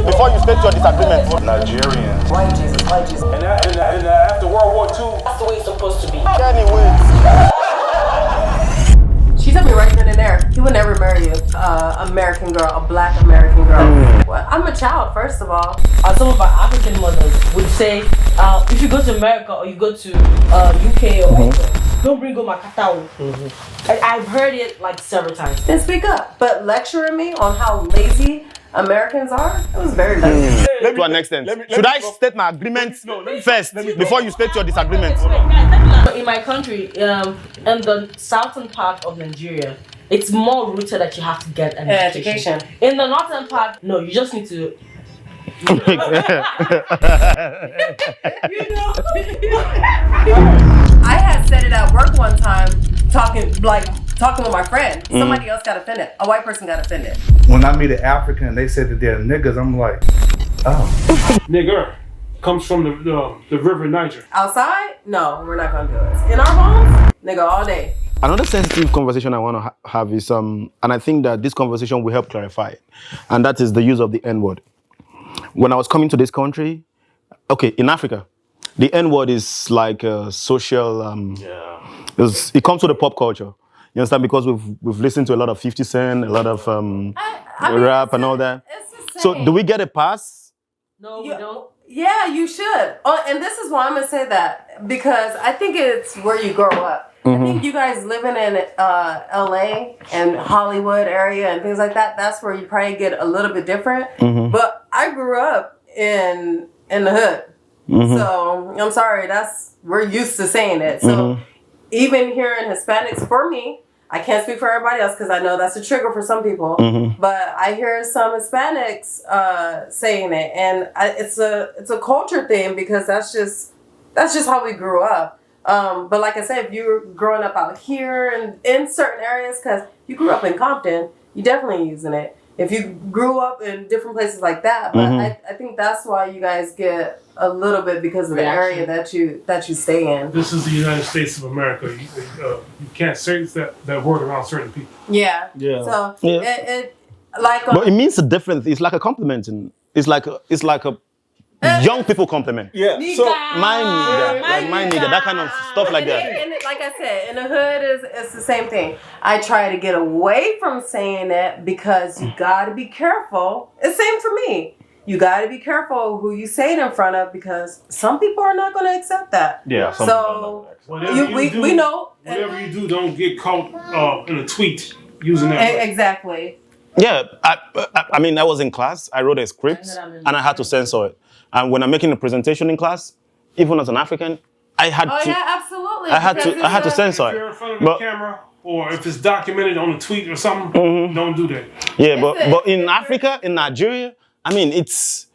before you state your disagreement. Nigerian. White Jesus, white Jesus. And after World War II, That's the way it's supposed to be. Anyways. She told me right then and there, he would never marry you, American girl, a black American girl. Well, I'm a child, first of all. Some of our African mothers would say, if you go to America or you go to UK or don't bring home Akata. I've heard it like several times. Then speak up. But lecturing me on how lazy Americans are, it was very lazy. To an extent. Should I state my agreement first before you state your disagreement? In my country, in the southern part of Nigeria, it's more rooted that you have to get an education. In the northern part, no, you just need to. I had said it at work one time, talking with my friend. Somebody else got offended. A white person got offended. When I meet an African and they say that they're niggas, I'm like, oh. nigger comes from the river Niger. Outside? No, we're not gonna do it. In our homes, nigga, all day. Another sensitive conversation I want to have is, and I think that this conversation will help clarify it, and that is the use of the N-word. When I was coming to this country, okay, in Africa, the N-word is like a social, it comes to the pop culture. You understand? Because we've listened to a lot of 50 Cent, a lot of rap and all that. It's the same. So do we get a pass? No, we don't. Yeah, you should. Oh, and this is why I'm gonna say that, because I think it's where you grow up. I think you guys living in LA and Hollywood area and things like that, that's where you probably get a little bit different. But I grew up in the hood. So I'm sorry, we're used to saying it. So even here in Hispanics, for me, I can't speak for everybody else because I know that's a trigger for some people. But I hear some Hispanics saying it, and it's a culture thing because that's just how we grew up. But like I said, if you're growing up out here and in certain areas, because you grew up in Compton, you're definitely using it. If you grew up in different places like that, but I think that's why you guys get a little bit because of the area that you stay in. This is the United States of America. You can't say that word around certain people. Yeah. So it like. But it means a different. It's like a compliment, and it's like a young people compliment. Yeah. So my nigga, that kind of stuff like that. And like I said, in the hood it's the same thing. I try to get away from saying that because you gotta be careful. It's same for me. You gotta be careful who you say it in front of because some people are not gonna accept that. Yeah. So we know. Whatever you do, don't get caught in a tweet using that. Exactly. Yeah, I mean, I was in class. I wrote a script and I had to censor it. And when I'm making a presentation in class, even as an African, I had to. Oh yeah, absolutely. I had to censor If it. you're in front of the camera, or if it's documented on a tweet or something, don't do that. Yeah, but in Africa, in Nigeria, I mean, it's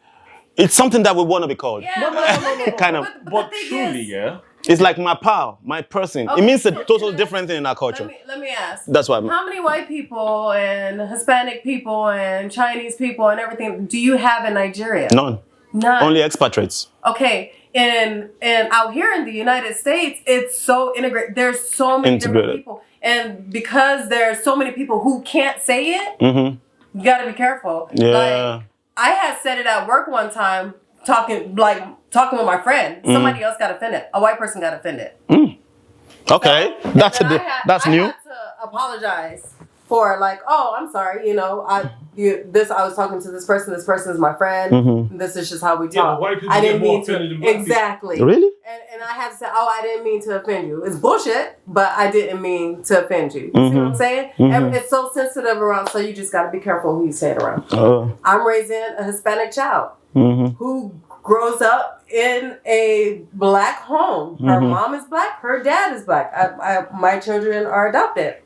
something that we want to be called. Yeah, kind of. But truly, yeah. It's like my pal, my person. Okay. It means a total different thing in our culture. Let me ask. That's why. How many white people and Hispanic people and Chinese people and everything do you have in Nigeria? None. Only expatriates. Okay. And out here in the United States, it's so integrated. There's so many different people. And because there's so many people who can't say it, you gotta be careful. Yeah. Like, I had said it at work one time, talking with my friend. Somebody else got offended. A white person got offended. Okay. So, that's I new. had to apologize for I'm sorry, I was talking to this person is my friend, this is just how we talk. Yeah, but white people I didn't get more mean to offended than black exactly. Really? And I had to say, I didn't mean to offend you. It's bullshit, but I didn't mean to offend you. You see what I'm saying? And it's so sensitive around, so you just got to be careful who you say it around. I'm raising a Hispanic child who grows up in a black home. Her mom is black, her dad is black. My children are adopted.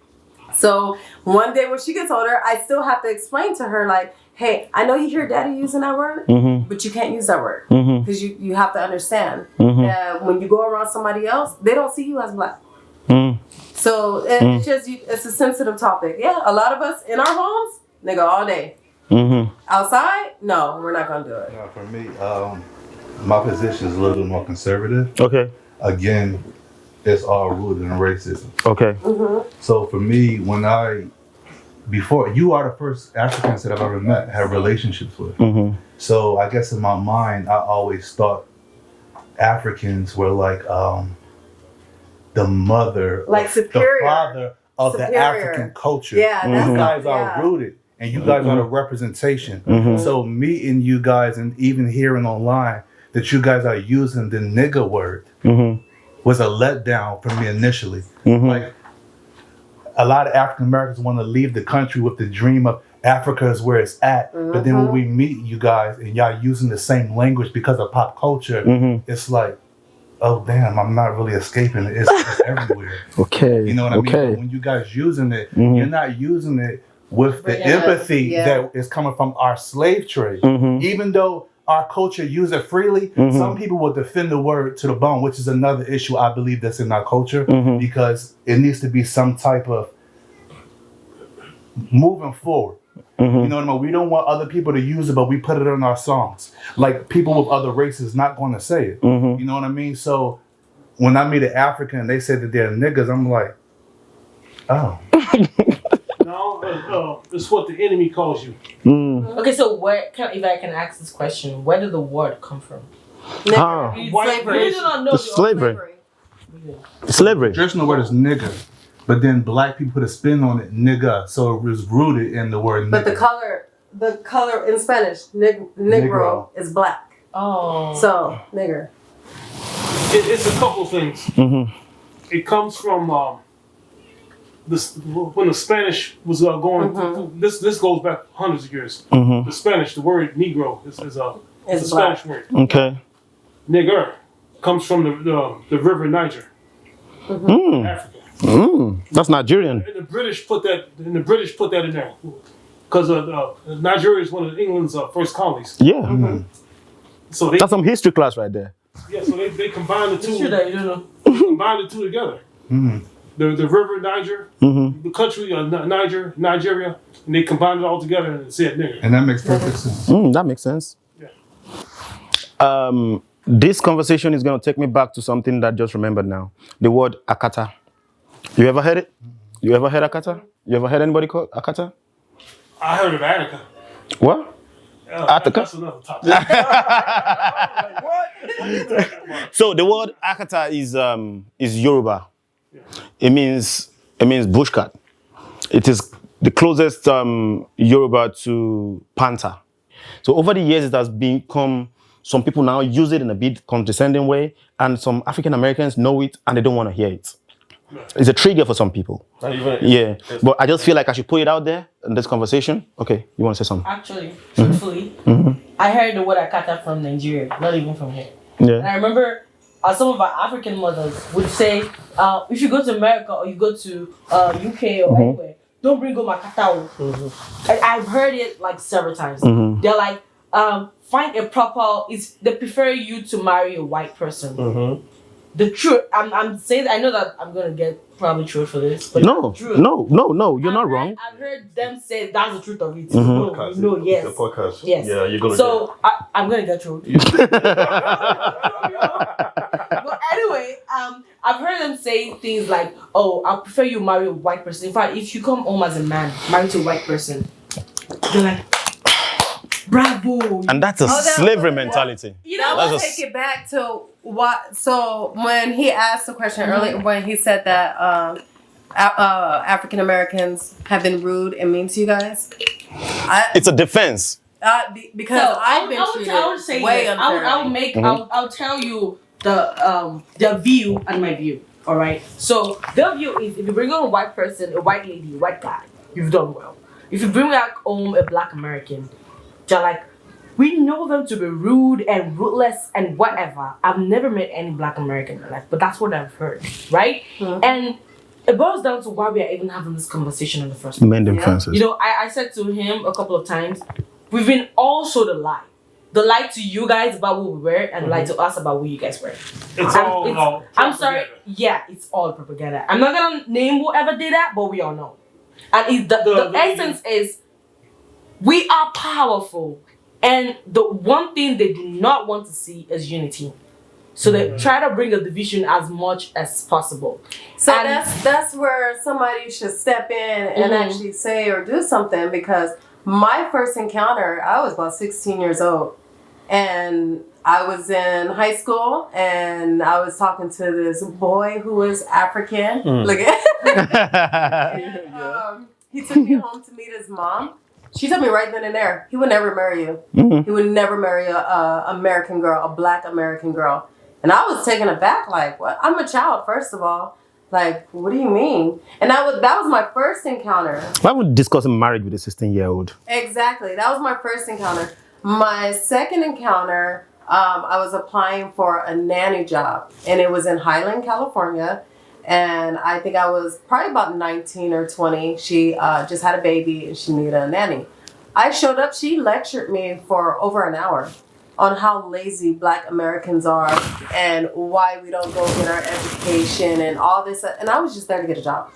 So one day when she gets older, I still have to explain to her, like, hey, I know you hear daddy using that word, but you can't use that word because you have to understand when you go around somebody else, they don't see you as black. So it's just, it's a sensitive topic. Yeah, a lot of us in our homes, nigga, all day. Outside, no, we're not going to do it. No, for me, my position is a little bit more conservative. Okay. Again, it's all rooted in racism. Okay. So for me, when I before you are the first Africans that I've ever met, had relationships with. So I guess in my mind, I always thought Africans were like the mother, Like superior. the father of the Superior. African culture. Yeah, that's You guys are yeah. rooted, and you guys are the representation. So meeting you guys and even hearing online that you guys are using the nigga word was a letdown for me initially. Like a lot of African Americans want to leave the country with the dream of Africa is where it's at. But then when we meet you guys and y'all using the same language because of pop culture, it's like, oh damn, I'm not really escaping it. It's everywhere. Okay. You know what I mean? But when you guys using it, you're not using it with the empathy that is coming from our slave trade. Even though our culture use it freely, some people will defend the word to the bone, which is another issue I believe that's in our culture, because it needs to be some type of moving forward. You know what I mean? We don't want other people to use it, but we put it in our songs. Like people with other races not going to say it. You know what I mean? So when I meet an African and they say that they're niggas, I'm like, oh. No, it's what the enemy calls you. Okay, so if I can ask this question, where did the word come from? Slavery. You do not know Slavery. Slavery. Traditional word is nigga, but then black people put a spin on it, nigga. So it was rooted in the word nigga. But the color in Spanish, negro is black. Oh. So, nigger. It's a couple things. It comes from when the Spanish was going through, this goes back hundreds of years. The Spanish, the word negro is a Spanish word. Okay. Nigger comes from the river Niger, Africa. That's Nigerian. And the British put that in there because Nigeria is one of England's first colonies. Yeah. So That's some history class right there. Yeah, so they combined the two. It's true that you don't know. They combined the two together. The river Niger, the country Nigeria, and they combined it all together and said nigger. And that makes perfect sense. That makes sense. Yeah. This conversation is going to take me back to something that I just remembered now. The word Akata. You ever heard it? You ever heard Akata? You ever heard anybody call Akata? I heard of Attica. What? Attica? That's another topic. So the word Akata is Yoruba. It means bushcat. It is the closest Yoruba to panther. So over the years, it has become, some people now use it in a bit condescending way, and some African Americans know it and they don't want to hear it. It's a trigger for some people. Yeah, but I just feel like I should put it out there in this conversation. Okay, you want to say something? Actually, truthfully, I heard the word Akata from Nigeria, not even from here. Yeah. And I remember some of our African mothers would say, if you go to America or you go to UK or anywhere, don't bring home Akata. I've heard it like several times. They're like, find a proper, they prefer you to marry a white person. The truth, I'm saying, I know that I'm going to get probably truth for this. But No, truth. no, you're not wrong. I've heard them say that's the truth of it. Podcast. No, yes. The podcast. Yes. Yeah, you're gonna. So I'm gonna get through. But anyway, I've heard them say things like, "Oh, I prefer you marry a white person." In fact, if you come home as a man, married to a white person, they're like, "Bravo!" And that's a slavery mentality. You know, That's let's take it back to what. So when he asked the question earlier, when he said that African Americans have been rude and mean to you guys, It's a defense. because So I've been treated I would say way this. unfairly. I'll tell you the view and my view. All right. So their view is, if you bring on a white person, a white lady, a white guy, you've done well. If you bring back home a black American, they're like, we know them to be rude and ruthless and whatever. I've never met any black American in my life, but that's what I've heard, right? And it boils down to why we are even having this conversation in the first place. Mend differences. You know, I said to him a couple of times, we've been all showed a lie. The lie to you guys about what we were and the lie to us about what you guys were. I'm sorry. Yeah, it's all propaganda. I'm not going to name whoever did that, but we all know. And the essence is, we are powerful. And the one thing they do not want to see is unity. So they try to bring a division as much as possible. So And- that's where somebody should step in and actually say or do something, because my first encounter, I was about 16 years old, and I was in high school, and I was talking to this boy who was African. Look at he took me home to meet his mom. She told me right then and there, he would never marry you. He would never marry a American girl, a black American girl. And I was taken aback, like, what? I'm a child, first of all. Like, what do you mean? And that was my first encounter. Why would discussing marriage with a 16-year-old? Exactly. That was my first encounter. My second encounter, I was applying for a nanny job, and it was in Highland, California. And I think I was probably about 19 or 20. She just had a baby, and she needed a nanny. I showed up. She lectured me for over an hour on how lazy Black Americans are and why we don't go get our education and all this. And I was just there to get a job.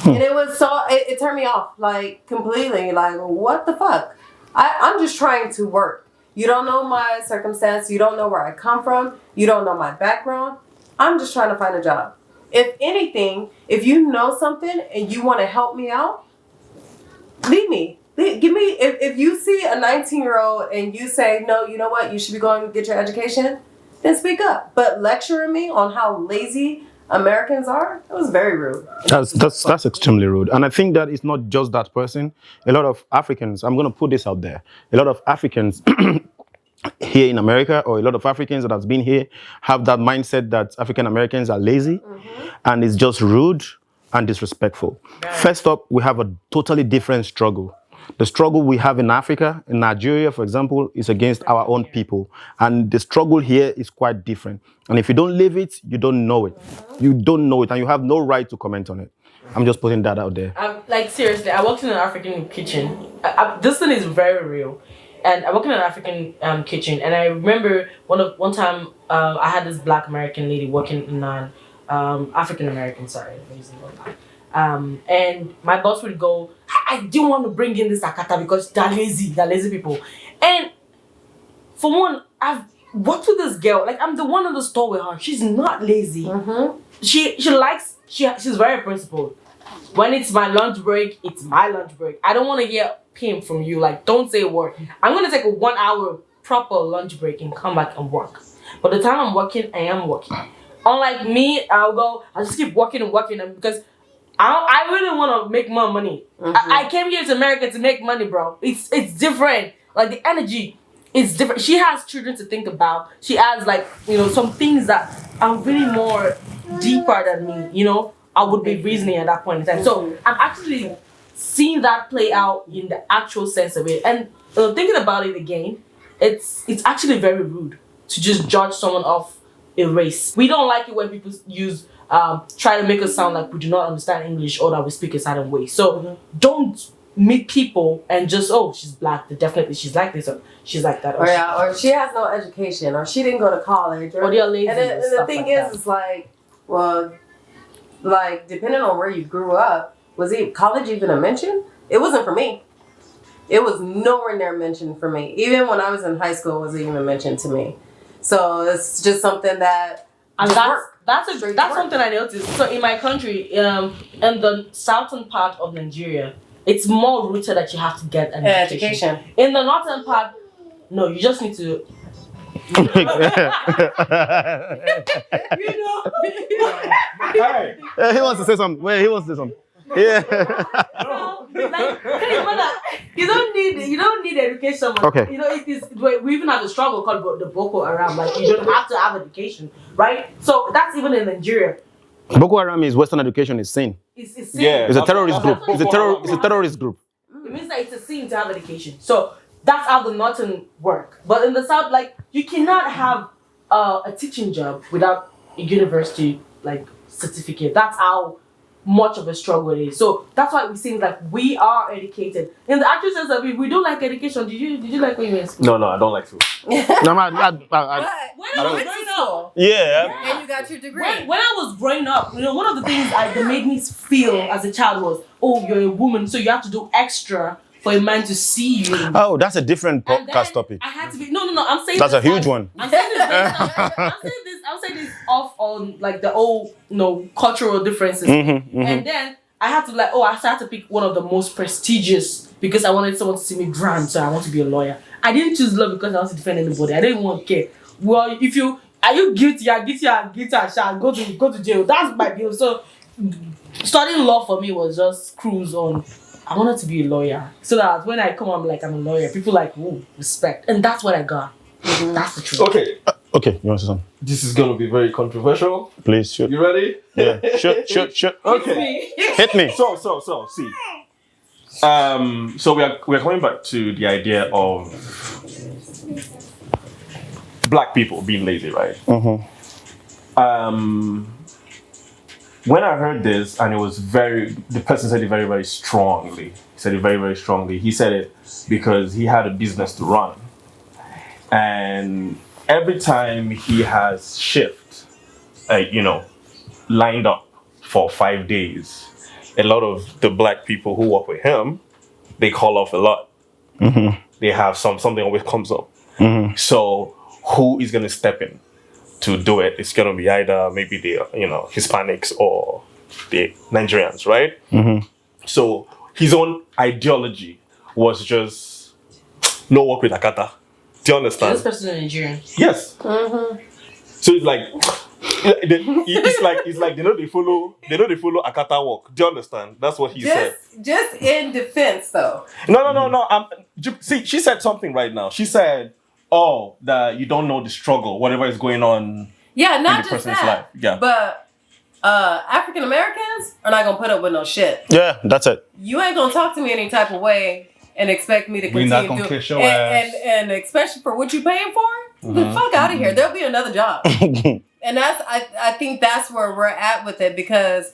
And it was it turned me off, like, completely. Like, what the fuck? I'm just trying to work. You don't know my circumstance. You don't know where I come from. You don't know my background. I'm just trying to find a job. If anything, if you know something and you want to help me out, leave me. Give me, if you see a 19-year-old and you say, no, you know what, you should be going to get your education, then speak up. But lecturing me on how lazy Americans are, it was very rude. That's extremely rude. And I think that it's not just that person. A lot of Africans, I'm going to put this out there, a lot of Africans here in America, or a lot of Africans that have been here, have that mindset that African Americans are lazy, and it's just rude and disrespectful. First up, we have a totally different struggle. The struggle we have in Africa, in Nigeria, for example, is against our own people. And the struggle here is quite different. And if you don't live it, you don't know it. You don't know it, and you have no right to comment on it. I'm just putting that out there. Like, seriously, I worked in an African kitchen. This thing is very real. And I worked in an African kitchen. And I remember one time I had this Black American lady working in an African American, sorry. And my boss would go, I didn't want to bring in this Akata because they're lazy people. And for one, I've worked with this girl, like, I'm the one in the store with her. She's not lazy. She's very principled. When it's my lunch break, it's my lunch break. I don't want to hear pim from you, like, don't say a word. I'm going to take a 1 hour proper lunch break and come back and work. But the time I'm working, I am working. Unlike me, I'll just keep working and working, and because I really want to make more money. I came here to America to make money, bro. It's different. Like, the energy is different. She has children to think about. She has, like, some things that are really more deeper than me. I would be reasoning at that point in time. So I'm actually seeing that play out in the actual sense of it. And thinking about it again, it's actually very rude to just judge someone off a race. We don't like it when people try to make us sound like we do not understand English or that we speak a certain way. So don't meet people and just, she's Black, definitely she's like this, or she's like that. Or she has no education, or she didn't go to college. Or they're lazy. And the thing is, it's like, well, like, depending on where you grew up, was college even a mention? It wasn't for me. It was nowhere near mentioned for me. Even when I was in high school, it wasn't even mentioned to me. So it's just something that... And that's something I noticed. So in my country, in the southern part of Nigeria, it's more rooted that you have to get an education. In the northern part, no, you just need to. Hey, he wants to say something. Wait, he wants to say something. Yeah. Hey, brother, you don't need education. Okay. It is. We even have a struggle called the Boko Haram. Like, you don't have to have education, right? So that's even in Nigeria. Boko Haram is Western education is sin. It's sin. Yeah. It's a terrorist group. It's a terrorist group. It means that it's a sin to have education. So that's how the northern work. But in the south, like, you cannot have a teaching job without a university certificate. That's how much of a struggle it is. So that's why we seem like we are educated. In the actual sense of it, we don't like education. Did you like when you were in school? No, I don't like school. No, Yeah. And you got your degree. When I was growing up, one of the things that made me feel as a child was, oh, you're a woman, so you have to do extra for a man to see you. Oh, that's a different And then podcast topic. I had to be no. I'm saying That's a this huge one. I'm saying this. I'm saying this off on like the old cultural differences. And then I had to I started to pick one of the most prestigious because I wanted someone to see me grand, so I want to be a lawyer. I didn't choose law because I want to defend anybody. I didn't want to care. Well, if you are you guilty, I shall go to jail. That's my deal. So studying law for me was just cruise on. I wanted to be a lawyer so that when I come, I'm a lawyer. People ooh, respect, and that's what I got. That's the truth. Okay. Okay, you want to say something? This is gonna be very controversial. Please, shoot. You ready? Yeah. Shoot. Okay. Hit me. So see. So we're coming back to the idea of black people being lazy, right? When I heard this, and it was the person said it very, very strongly. He said it very, very strongly. He said it because he had a business to run. And every time he has shift, lined up for 5 days, a lot of the black people who work with him, they call off a lot. They have something always comes up. So who is going to step in to do it? It's going to be either maybe the Hispanics or the Nigerians, right? So his own ideology was just no work with Akata. Do you understand? This person is Nigerian. Yes. So it's like they follow Akata work. Do you understand? That's what he said. Just in defense, though. No. See, she said something right now. She said, "Oh, that you don't know the struggle, whatever is going on." Yeah, not in the just person's that. life. Yeah. But African Americans are not gonna put up with no shit. Yeah, that's it. You ain't gonna talk to me any type of way and expect me to We continue not gonna to kiss your ass. and especially for what you paying for. The fuck out of here. There'll be another job. And I think that's where we're at with it because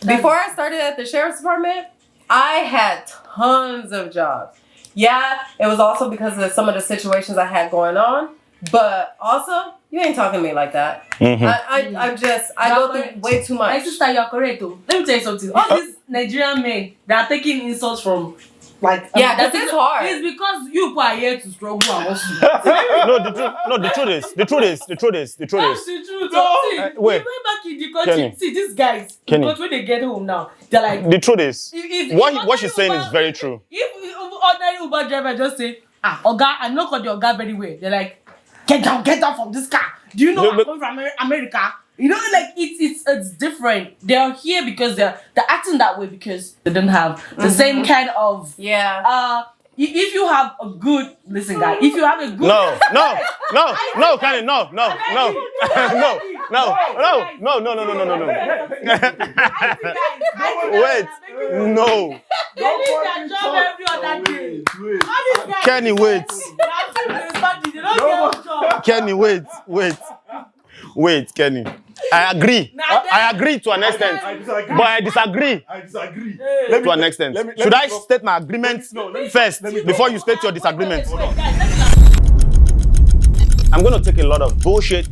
before I started at the sheriff's department, I had tons of jobs. Yeah, it was also because of some of the situations I had going on, but also you ain't talking to me like that. I go through way too much. My sister, you're correct. Let me tell you something. All these Nigerian men, they are taking insults from Because it's hard. It's because you are here to struggle and hustle. The truth is. That's the truth. See, wait. we went back in the country. Kenny. See, these guys, Kenny. because when they get home now, they're like... The truth is, If what she's saying is very true. If ordinary Uber driver just say, Oga, I know the Oga very well. They're like, get down from this car. Do you know I'm coming from America? You know, it's different. They're here because they're acting that way because they don't have the same kind of if you have a good guy, if you have a good No, Kenny, no. Wait, no. Kenny, wait. Kenny, wait, Kenny. I agree to an extent, but I disagree to an extent. Should I state my agreement first before you state your disagreement? I'm going to take a lot of bullshit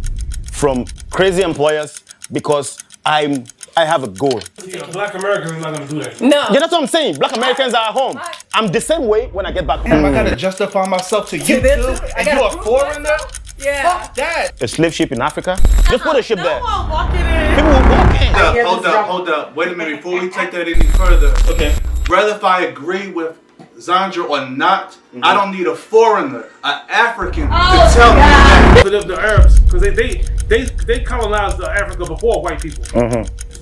from crazy employers because I have a goal. Yeah, black Americans are not gonna do that. No. Yeah, that's what I'm saying. Black Americans are at home. I'm the same way when I get back home. I gotta justify myself to you too. And you a foreigner? Yeah. Fuck that. A slave ship in Africa? Just put a ship there. one walking in. People will walk in. Hold up. Wait a minute before we take that any further. Okay. Whether if I agree with Zandra or not, I don't need a foreigner, an African, to tell me that. The Arabs, because they colonized Africa before white people.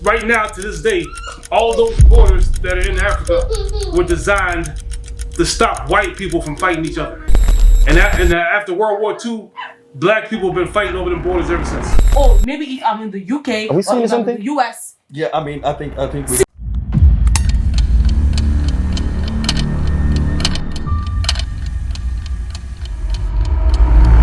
Right now, to this day, all those borders that are in Africa were designed to stop white people from fighting each other. And after World War II, black people have been fighting over them borders ever since. Oh, maybe if I'm in the UK Are we saying or if I'm in something? the US. Yeah, I mean, I think we